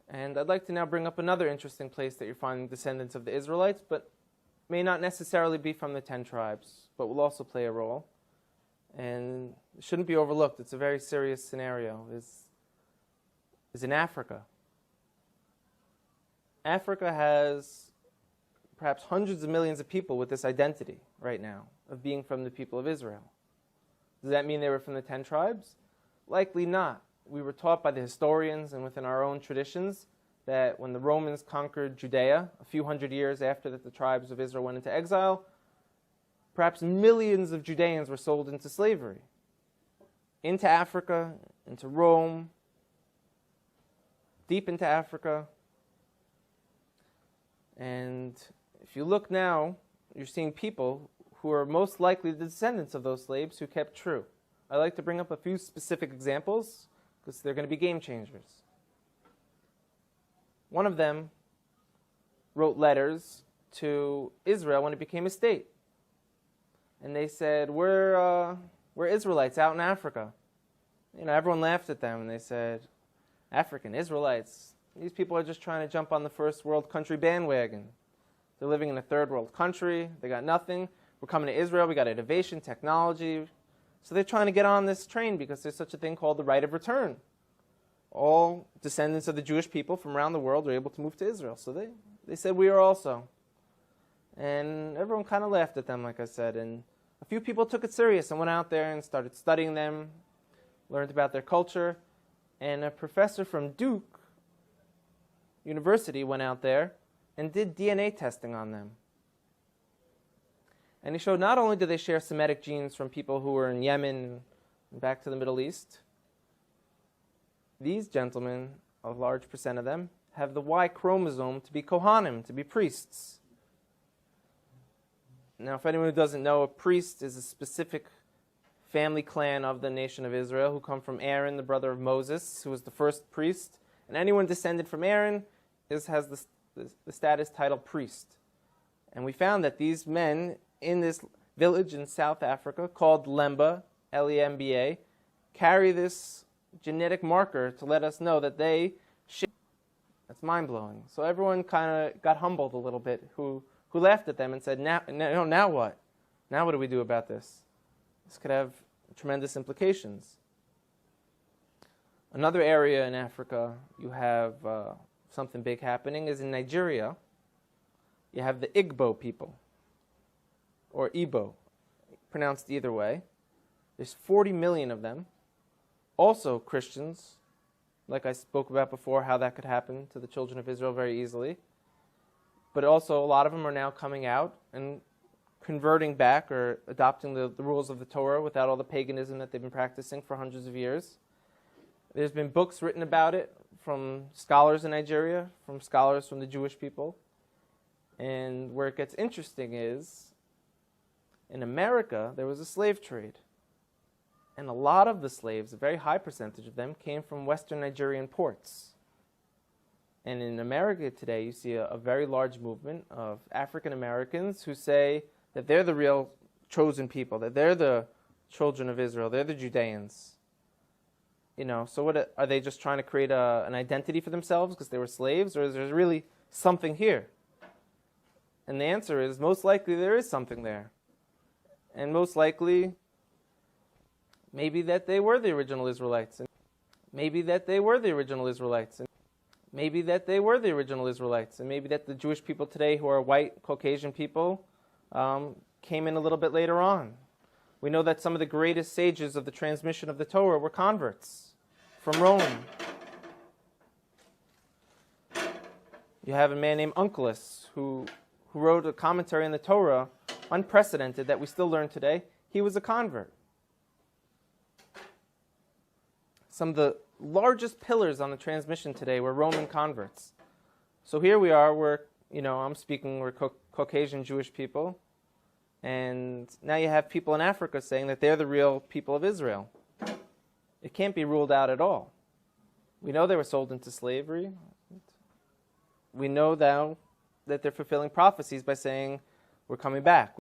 And I'd like to now bring up another interesting place that you're finding descendants of the Israelites, but may not necessarily be from the 10 tribes, but will also play a role. And it shouldn't be overlooked. It's a very serious scenario. Is in Africa. Africa has perhaps hundreds of millions of people with this identity right now of being from the people of Israel. Does that mean they were from the 10 tribes? Likely not. We were taught by the historians and within our own traditions that when the Romans conquered Judea, a few hundred years after that the tribes of Israel went into exile, perhaps millions of Judeans were sold into slavery, into Africa, into Rome, deep into Africa. And if you look now, you're seeing people who are most likely the descendants of those slaves who kept true. I'd like to bring up a few specific examples because they're going to be game changers. One of them wrote letters to Israel when it became a state. And they said, we're Israelites out in Africa. Everyone laughed at them and they said, African Israelites, these people are just trying to jump on the first world country bandwagon. They're living in a third world country. They got nothing. We're coming to Israel. We got innovation, technology. So they're trying to get on this train because there's such a thing called the right of return. All descendants of the Jewish people from around the world are able to move to Israel. So they said we are also. And everyone kind of laughed at them, like I said. And a few people took it serious and went out there and started studying them, learned about their culture. And a professor from Duke University went out there and did DNA testing on them. And he showed not only do they share Semitic genes from people who were in Yemen and back to the Middle East, these gentlemen, a large percent of them, have the Y chromosome to be Kohanim, to be priests. Now, if anyone who doesn't know, a priest is a specific family clan of the nation of Israel who come from Aaron, the brother of Moses, who was the first priest. And anyone descended from Aaron has the status title priest. And we found that these men in this village in South Africa called Lemba, L-E-M-B-A, carry this genetic marker to let us know that they share. That's mind-blowing. So everyone kind of got humbled a little bit who laughed at them and said, now what? Now what do we do about this? This could have tremendous implications. Another area in Africa you have something big happening is in Nigeria. You have the Igbo people, or Igbo, pronounced either way. There's 40 million of them. Also Christians, like I spoke about before, how that could happen to the children of Israel very easily. But also a lot of them are now coming out and converting back or adopting the rules of the Torah without all the paganism that they've been practicing for hundreds of years. There's been books written about it from scholars in Nigeria, from scholars from the Jewish people. And where it gets interesting is, in America, there was a slave trade. And a lot of the slaves, a very high percentage of them, came from Western Nigerian ports. And in America today, you see a very large movement of African Americans who say that they're the real chosen people, that they're the children of Israel, they're the Judeans. So what are they just trying to create an identity for themselves because they were slaves, or is there really something here? And the answer is, most likely there is something there. And most likely, maybe that they were the original Israelites. And maybe that they were the original Israelites. And maybe that they were the original Israelites. And maybe that the Jewish people today who are white, Caucasian people came in a little bit later on. We know that some of the greatest sages of the transmission of the Torah were converts from Rome. You have a man named Onkelos who wrote a commentary on the Torah, unprecedented, that we still learn today. He was a convert. Some of the largest pillars on the transmission today were Roman converts. So here we are, we're Caucasian Jewish people, and now you have people in Africa saying that they're the real people of Israel. It can't be ruled out at all. We know they were sold into slavery. We know now that they're fulfilling prophecies by saying, we're coming back.